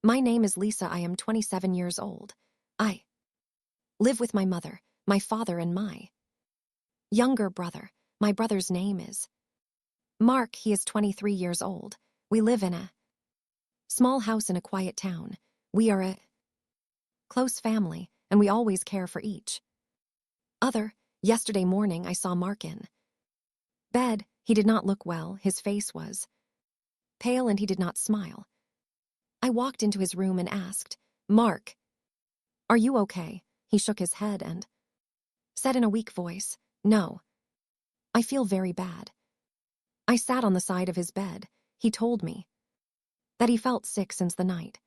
My name is Lisa. I am 27 years old. I live with my mother, my father, and my younger brother. My brother's name is Mark. He is 23 years old. We live in a small house in a quiet town. We are a close family, and we always care for each other. Yesterday morning, I saw Mark in bed. He did not look well. His face was pale and he did not smile. I walked into his room and asked, "Mark, are you okay?" He shook his head and said in a weak voice, "No, I feel very bad." I sat on the side of his bed. He told me that he felt sick since the night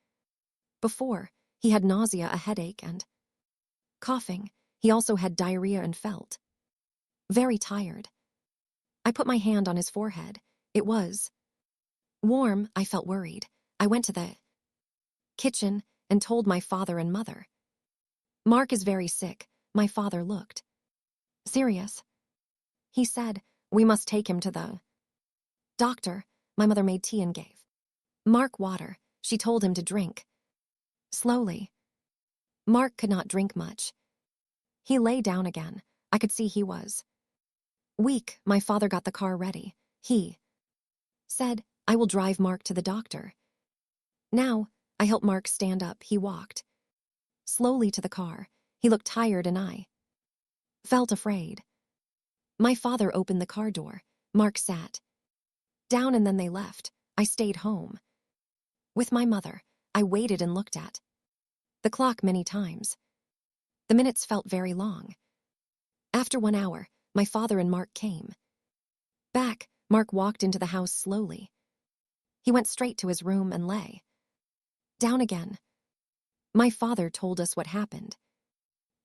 before. He had nausea, a headache, and coughing. He also had diarrhea and felt very tired. I put my hand on his forehead. It was warm. I felt worried. I went to the kitchen and told my father and mother. "Mark is very sick." My father looked serious. He said, "We must take him to the doctor." My mother made tea and gave Mark water. She told him to drink slowly. Mark could not drink much. He lay down again. I could see he was weak. My father got the car ready. He said, "I will drive Mark to the doctor." Now, I helped Mark stand up. He walked slowly to the car. He looked tired and I felt afraid. My father opened the car door. Mark sat down and then they left. I stayed home with my mother. I waited and looked at the clock many times. The minutes felt very long. After 1 hour, my father and Mark came back. Mark walked into the house slowly. He went straight to his room and lay down again. My father told us what happened.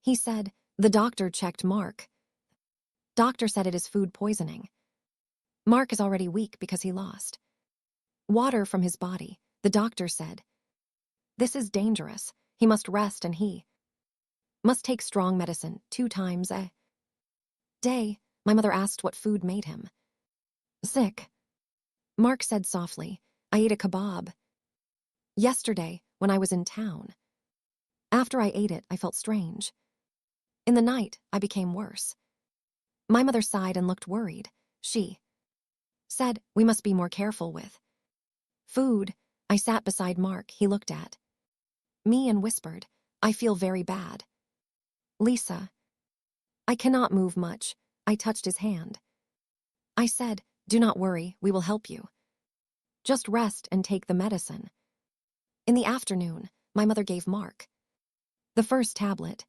He said, "The doctor checked Mark. Doctor said it is food poisoning. Mark is already weak because he lost water from his body. The doctor said, this is dangerous. He must rest and he must take strong medicine 2 times a day." My mother asked what food made him sick. Mark said softly, "I ate a kebab yesterday when I was in town. After I ate it, I felt strange. In the night, I became worse." My mother sighed and looked worried. She said, "We must be more careful with food." I sat beside Mark. He looked at me and whispered, "I feel very bad. Lisa, I cannot move much." I touched his hand. I said, "Do not worry, we will help you. Just rest and take the medicine." In the afternoon, my mother gave Mark the first tablet.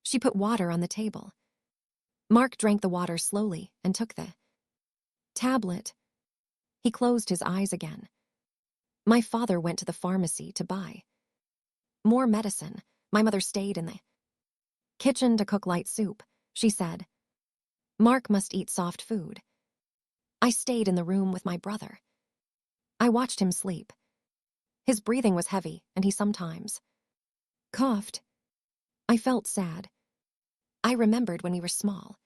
She put water on the table. Mark drank the water slowly and took the tablet. He closed his eyes again. My father went to the pharmacy to buy more medicine. My mother stayed in the kitchen to cook light soup. She said, "Mark must eat soft food." I stayed in the room with my brother. I watched him sleep. His breathing was heavy and he sometimes coughed. I felt sad. I remembered when we were small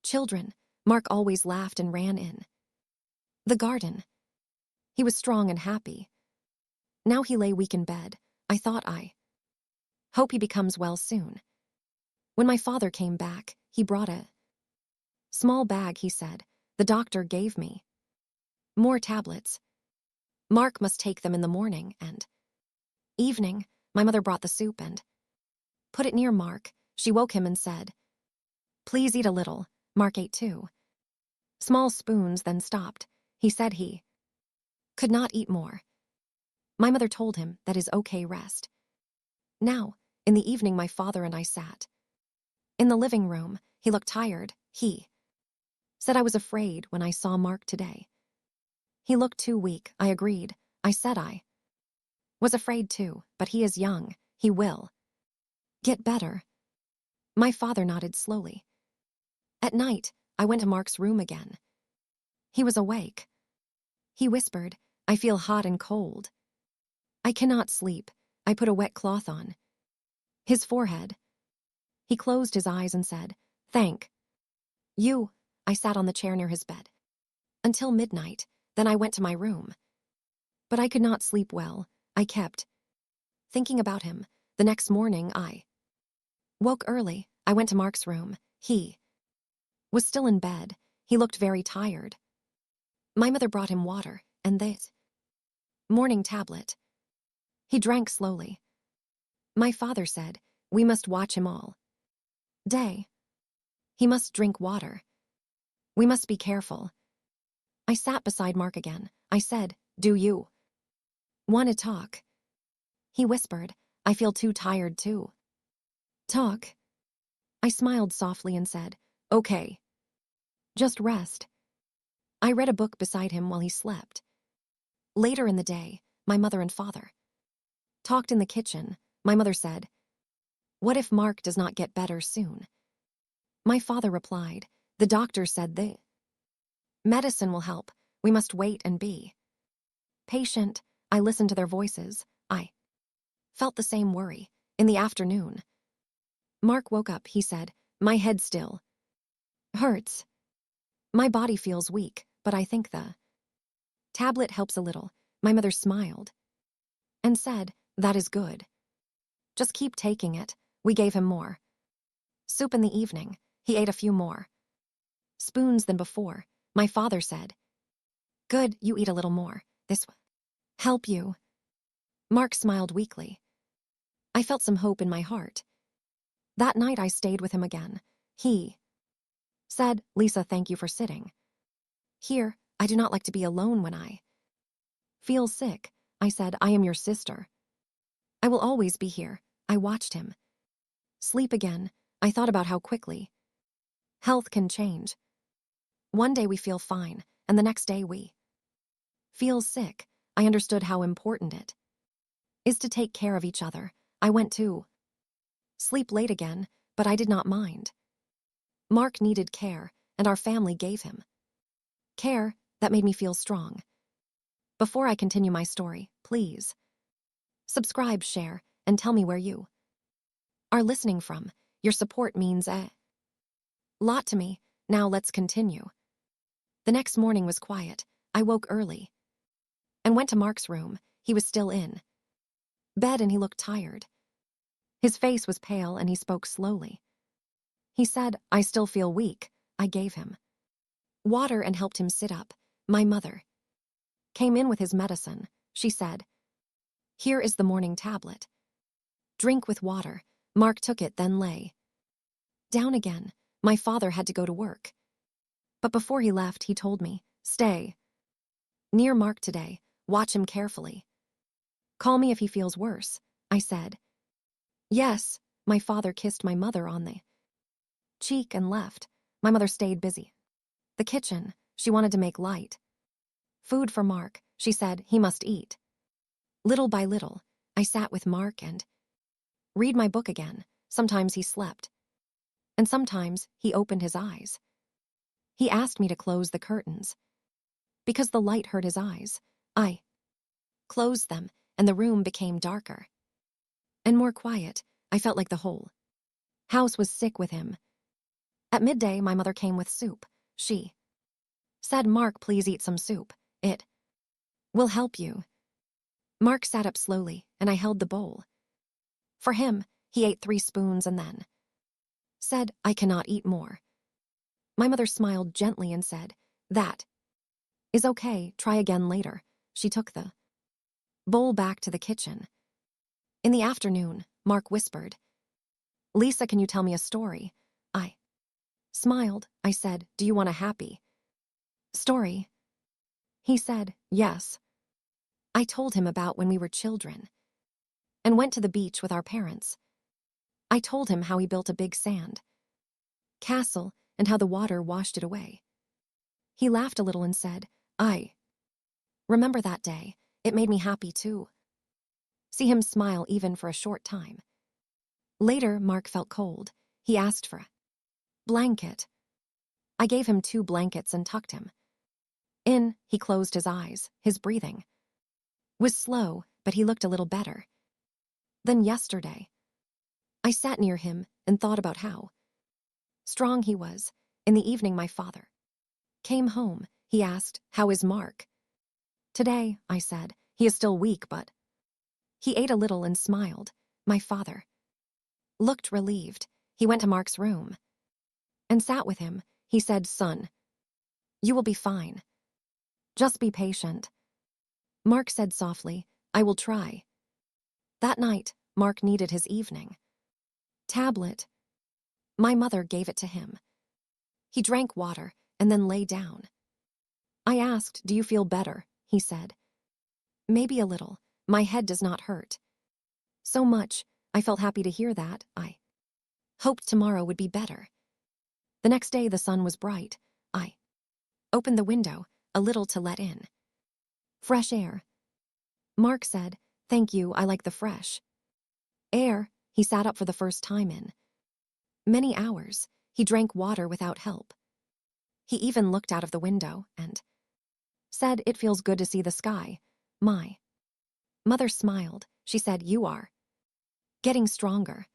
children, Mark always laughed and ran in the garden. He was strong and happy. Now he lay weak in bed. I thought, I hope he becomes well soon. When my father came back, he brought a small bag. He said, "The doctor gave me more tablets. Mark must take them in the morning and evening." My mother brought the soup and put it near Mark. She woke him and said, "Please eat a little." Mark ate 2 small spoons, then stopped. He said he could not eat more. My mother told him that is okay, rest. Now, in the evening, my father and I sat in the living room. He looked tired. He said, "I was afraid when I saw Mark today. He looked too weak." I agreed. I said I was afraid too, but he is young. He will get better. My father nodded slowly. At night, I went to Mark's room again. He was awake. He whispered, "I feel hot and cold. I cannot sleep." I put a wet cloth on his forehead. He closed his eyes and said, "Thank you." I sat on the chair near his bed until midnight. Then I went to my room. But I could not sleep well. I kept thinking about him. The next morning, I woke early. I went to Mark's room. He was still in bed. He looked very tired. My mother brought him water, and this morning tablet. He drank slowly. My father said, "We must watch him all day. He must drink water. We must be careful." I sat beside Mark again. I said, "Do you want to talk?" He whispered, "I feel too tired to talk." I smiled softly and said, "Okay. Just rest." I read a book beside him while he slept. Later in the day, my mother and father talked in the kitchen. My mother said, "What if Mark does not get better soon?" My father replied, "The doctor said the medicine will help. We must wait and be patient." I listened to their voices. I felt the same worry. In the afternoon, Mark woke up. He said, "My head still hurts. My body feels weak, but I think the tablet helps a little." My mother smiled and said, "That is good. Just keep taking it." We gave him more soup in the evening. He ate a few more spoons than before. My father said, "Good, you eat a little more. This will help you." Mark smiled weakly. I felt some hope in my heart. That night I stayed with him again. He said, "Lisa, thank you for sitting here. I do not like to be alone when I feel sick." I said, "I am your sister. I will always be here." I watched him sleep again. I thought about how quickly health can change. One day we feel fine, and the next day we feel sick. I understood how important it is to take care of each other. I went to sleep late again, but I did not mind. Mark needed care, and our family gave him care that made me feel strong. Before I continue my story, please subscribe, share, and tell me where you are listening from. Your support means a lot to me. Now let's continue. The next morning was quiet. I woke early and went to Mark's room. He was still in bed and he looked tired. His face was pale and he spoke slowly. He said, "I still feel weak." I gave him water and helped him sit up. My mother came in with his medicine. She said, "Here is the morning tablet. Drink with water." Mark took it, then lay down again. My father had to go to work. But before he left, he told me, "Stay near Mark today. Watch him carefully. Call me if he feels worse." I said, "Yes." My father kissed my mother on the cheek and left. My mother stayed busy. The kitchen, she wanted to make light food for Mark. She said he must eat. Little by little, I sat with Mark and read my book again. Sometimes he slept, and sometimes he opened his eyes. He asked me to close the curtains because the light hurt his eyes. I closed them, and the room became darker and more quiet. I felt like the whole house was sick with him. At midday, my mother came with soup. She said, "Mark, please eat some soup. It will help you." Mark sat up slowly, and I held the bowl for him. He ate 3 spoons and then said, "I cannot eat more." My mother smiled gently and said, "That is okay. Try again later." She took the bowl back to the kitchen. In the afternoon, Mark whispered, "Lisa, can you tell me a story?" I smiled. I said, "Do you want a happy story?" He said, "Yes." I told him about when we were children and went to the beach with our parents. I told him how he built a big sand castle and how the water washed it away. He laughed a little and said, "I remember that day. It made me happy too." See him smile even for a short time. Later, Mark felt cold. He asked for a blanket. I gave him 2 blankets and tucked him in. He closed his eyes. His breathing was slow, but he looked a little better than yesterday. I sat near him and thought about how strong he was. In the evening, my father came home. He asked, "How is Mark?" "Today," I said, "he is still weak, but He ate a little and smiled. My father looked relieved. He went to Mark's room and sat with him. He said, "Son, you will be fine. Just be patient." Mark said softly, "I will try." That night, Mark needed his evening tablet. My mother gave it to him. He drank water and then lay down. I asked, "Do you feel better?" He said, "Maybe a little. My head does not hurt so much." I felt happy to hear that. I hoped tomorrow would be better. The next day the sun was bright. I opened the window a little to let in fresh air. Mark said, "Thank you, I like the fresh air." He sat up for the first time in many hours. He drank water without help. He even looked out of the window and said, "It feels good to see the sky." My mother smiled. She said, "You are getting stronger."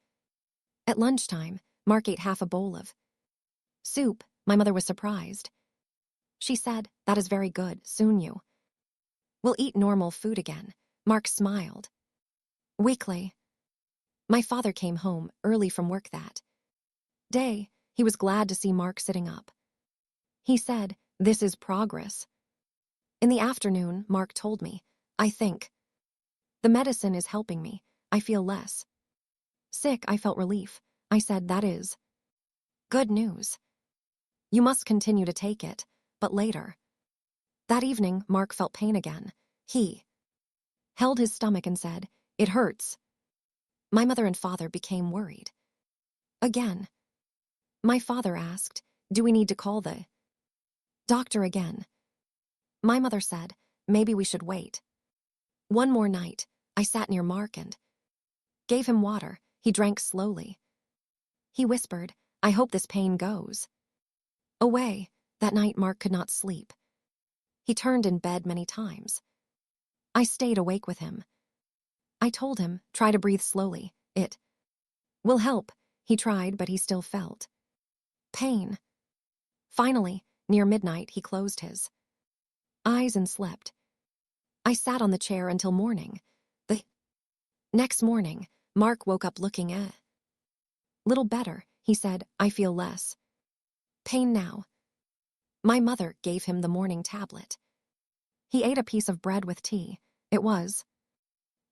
At lunchtime, Mark ate half a bowl of soup. My mother was surprised. She said, "That is very good. Soon you will eat normal food again." Mark smiled. Weekly, my father came home early from work that day. He was glad to see Mark sitting up. He said, "This is progress." In the afternoon, Mark told me, "I think the medicine is helping me. I feel less sick." I felt relief. I said, "That is good news. You must continue to take it." But later that evening, Mark felt pain again. He held his stomach and said, "It hurts." My mother and father became worried. Again, my father asked, "Do we need to call the doctor again?" My mother said, "Maybe we should wait one more night." I sat near Mark and gave him water. He drank slowly. He whispered, "I hope this pain goes away." That night, Mark could not sleep. He turned in bed many times. I stayed awake with him. I told him, "Try to breathe slowly. It will help." He tried, but he still felt pain. Finally, near midnight, he closed his eyes and slept. I sat on the chair until morning. The next morning, Mark woke up looking a little better. He said, "I feel less pain now." My mother gave him the morning tablet. He ate a piece of bread with tea. It was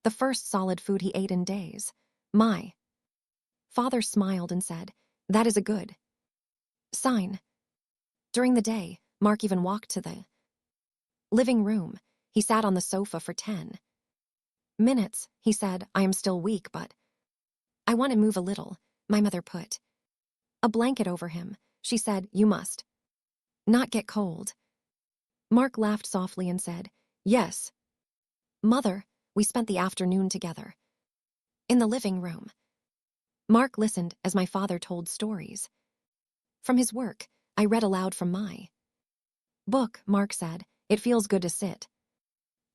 the first solid food he ate in days. My father smiled and said, "That is a good sign." During the day, Mark even walked to the living room. He sat on the sofa for 10 minutes. He said, "I am still weak, but I want to move a little." My mother put a blanket over him. She said, "You must not get cold." Mark laughed softly and said, "Yes, Mother." We spent the afternoon together in the living room. Mark listened as my father told stories from his work. I read aloud from my book. Mark said, "It feels good to sit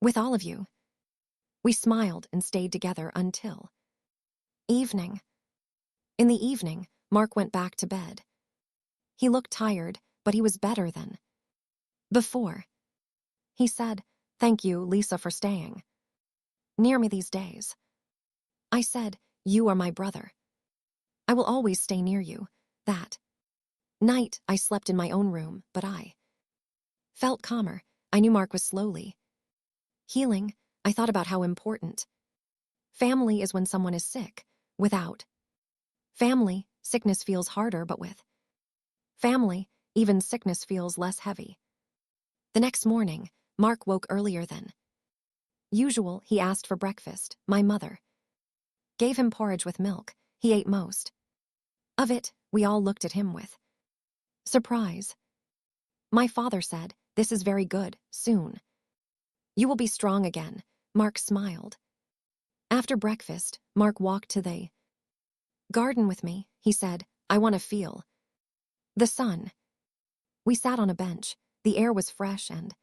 with all of you." We smiled and stayed together until evening. In the evening, Mark went back to bed. He looked tired, but he was better than before. He said, "Thank you, Lisa, for staying near me these days." I said, "You are my brother. I will always stay near you." That night, I slept in my own room, but I felt calmer. I knew Mark was slowly healing. I thought about how important family is when someone is sick. Without family, sickness feels harder, but with family, even sickness feels less heavy. The next morning, Mark woke earlier than usual. He asked for breakfast. My mother gave him porridge with milk. He ate most of it. We all looked at him with surprise. My father said, "This is very good. Soon you will be strong again." Mark smiled. After breakfast, Mark walked to the garden with me. He said, "I want to feel the sun." We sat on a bench. The air was fresh and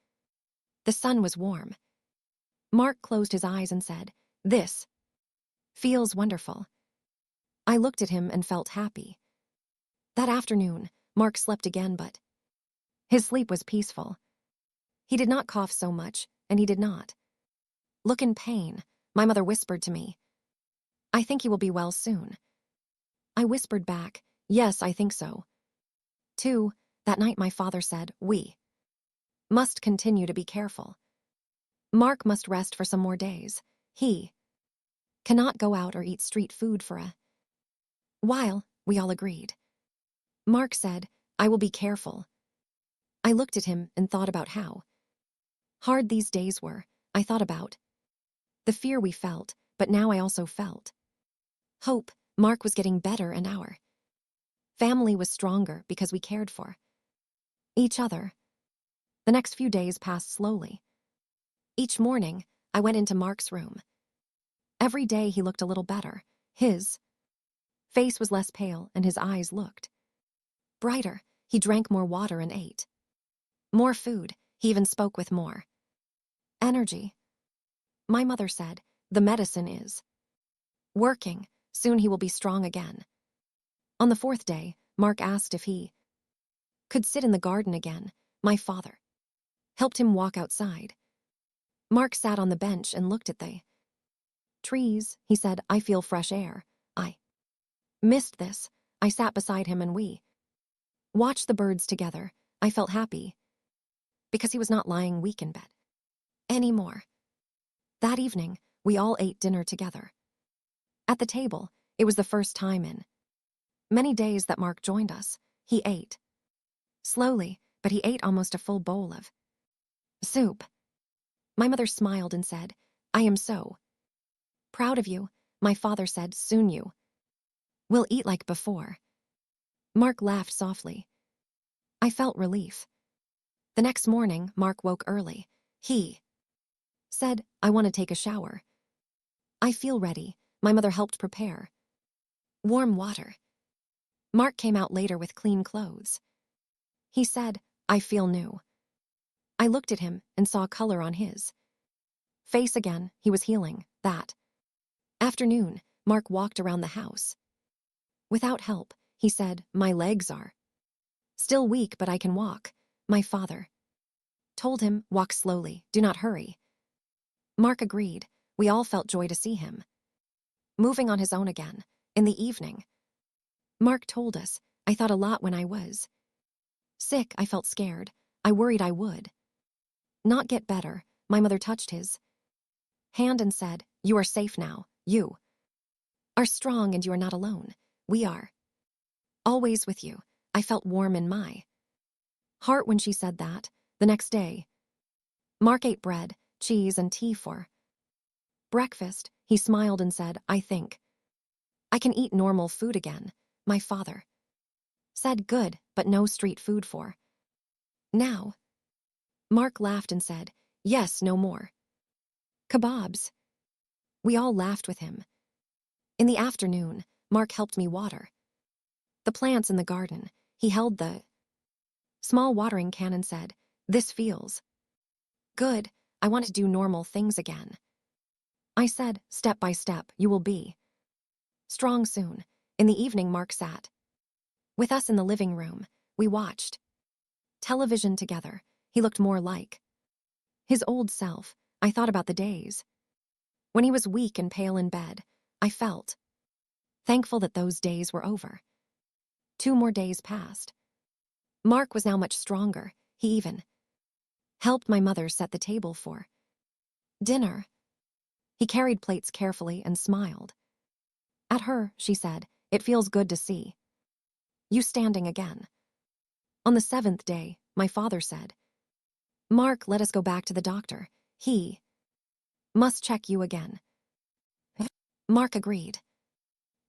the sun was warm. Mark closed his eyes and said, "This feels wonderful." I looked at him and felt happy. That afternoon, Mark slept again, but his sleep was peaceful. He did not cough so much, and he did not look in pain. My mother whispered to me, I think he will be well soon. I whispered back, yes, I think so. 2. That night my father said, we must continue to be careful. Mark must rest for some more days. He cannot go out or eat street food for a while. We all agreed. Mark said, I will be careful. I looked at him and thought about how hard these days were. I thought about the fear we felt, but now I also felt hope. Mark was getting better and our family was stronger because we cared for each other. The next few days passed slowly. Each morning, I went into Mark's room. Every day he looked a little better. His face was less pale and his eyes looked brighter. He drank more water and ate more food. He even spoke with more energy. My mother said, the medicine is working. Soon he will be strong again. On the 4th day, Mark asked if he could sit in the garden again. My father helped him walk outside. Mark sat on the bench and looked at the trees. He said, I feel fresh air. I missed this. I sat beside him and we watched the birds together. I felt happy because he was not lying weak in bed anymore. That evening, we all ate dinner together. At the table, it was the first time in many days that Mark joined us. He ate slowly, but he ate almost a full bowl of soup. My mother smiled and said, I am so proud of you. My father said, soon you will eat like before. Mark laughed softly. I felt relief. The next morning, Mark woke early. He said, I want to take a shower. I feel ready. My mother helped prepare warm water. Mark came out later with clean clothes. He said, I feel new. I looked at him and saw color on his face again. He was healing. That afternoon, Mark walked around the house. Without help, he said, my legs are still weak, but I can walk. My father told him, walk slowly, do not hurry. Mark agreed. We all felt joy to see him moving on his own again. In the evening, Mark told us, I thought a lot when I was sick. I felt scared. I worried I would not get better. My mother touched his hand and said, you are safe now. You are strong and you are not alone. We are always with you. I felt warm in my heart when she said that. The next day, Mark ate bread, cheese, and tea for breakfast. He smiled and said, I think I can eat normal food again. My father said, good, but no street food for now. Mark laughed and said, yes, no more kebabs. We all laughed with him. In the afternoon, Mark helped me water the plants in the garden. He held the small watering can and said, this feels good. I want to do normal things again. I said, step by step, you will be strong soon. In the evening, Mark sat with us in the living room. We watched television together. He looked more like his old self. I thought about the days when he was weak and pale in bed. I felt thankful that those days were over. 2 more days passed. Mark was now much stronger. He even helped my mother set the table for dinner. He carried plates carefully and smiled at her. She said, it feels good to see you standing again. On the 7th day, my father said, Mark, let us go back to the doctor. He must check you again. Mark agreed.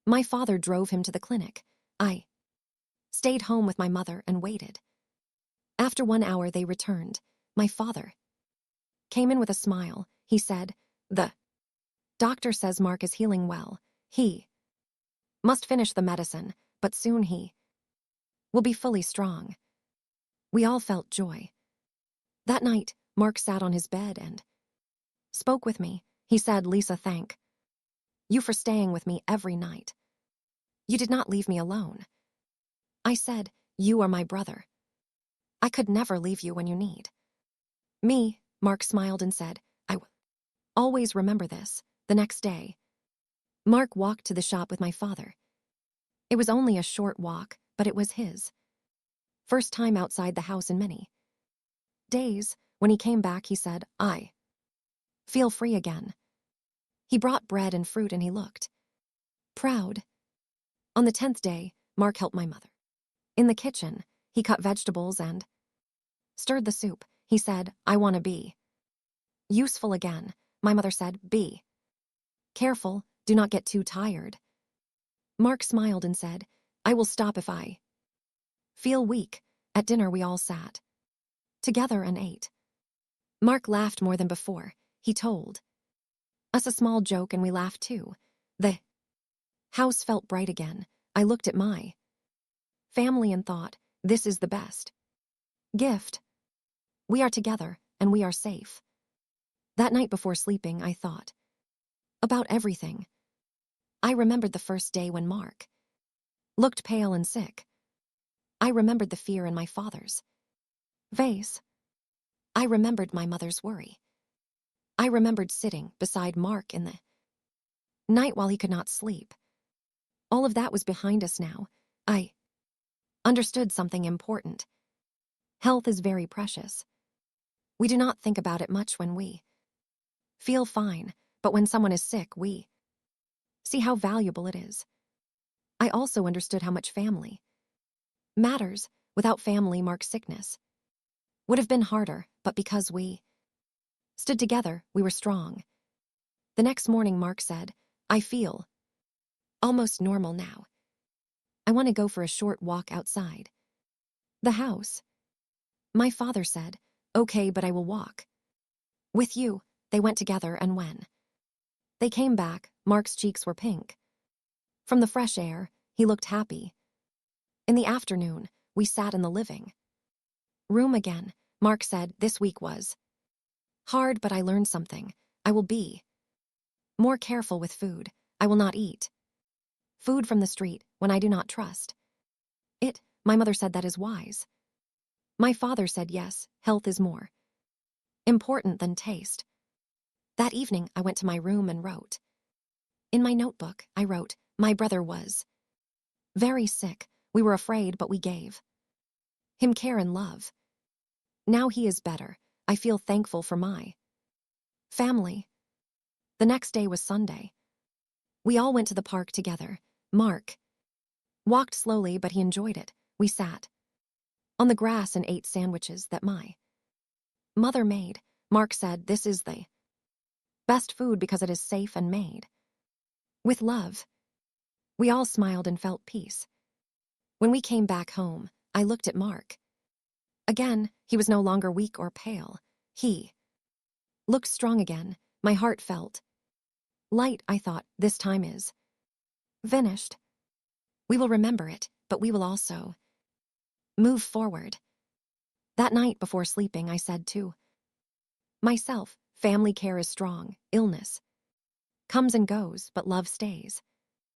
My father drove him to the clinic. I stayed home with my mother and waited. After 1 hour, they returned. My father came in with a smile. He said, the doctor says Mark is healing well. He must finish the medicine, but soon he will be fully strong. We all felt joy. That night, Mark sat on his bed and spoke with me. He said, Lisa, thank you for staying with me every night. You did not leave me alone. I said, you are my brother. I could never leave you when you need me. Mark smiled and said, I will always remember this. The next day, Mark walked to the shop with my father. It was only a short walk, but it was his first time outside the house in many days. When he came back, he said, "I feel free again." He brought bread and fruit and he looked proud. On the 10th day, Mark helped my mother. In the kitchen, he cut vegetables and stirred the soup. He said, "I want to be useful again." My mother said, "Be careful, do not get too tired." Mark smiled and said, "I will stop if I feel weak." At dinner, we all sat together and ate. Mark laughed more than before. He told us a small joke and we laughed too. The house felt bright again. I looked at my family and thought, this is the best gift. We are together and we are safe. That night before sleeping, I thought about everything. I remembered the first day when Mark looked pale and sick. I remembered the fear in my father's face. I remembered my mother's worry. I remembered sitting beside Mark in the night while he could not sleep. All of that was behind us now. I understood something important. Health is very precious. We do not think about it much when we feel fine, but when someone is sick, we see how valuable it is. I also understood how much family matters. Without family, Mark's sickness would have been harder, but because we stood together, we were strong. The next morning, Mark said, "I feel almost normal now. I want to go for a short walk outside the house." My father said, "Okay, but I will walk with you." They went together, and when they came back, Mark's cheeks were pink. From the fresh air, he looked happy. In the afternoon, we sat in the living room again. Mark said, "This week was hard, but I learned something. I will be more careful with food. I will not eat food from the street when I do not trust it." My mother said, "That is wise." My father said, "Yes, health is more important than taste." That evening, I went to my room and wrote. In my notebook, I wrote, "My brother was very sick. We were afraid, but we gave him care and love. Now he is better. I feel thankful for my family." The next day was Sunday. We all went to the park together. Mark walked slowly, but he enjoyed it. We sat on the grass and ate sandwiches that my mother made. Mark said, "This is the best food because it is safe and made with love." We all smiled and felt peace. When we came back home, I looked at Mark. Again, he was no longer weak or pale. He looked strong again. My heart felt light. I thought, this time is finished. We will remember it, but we will also move forward. That night before sleeping, I said to myself, family care is strong. Illness comes and goes, but love stays.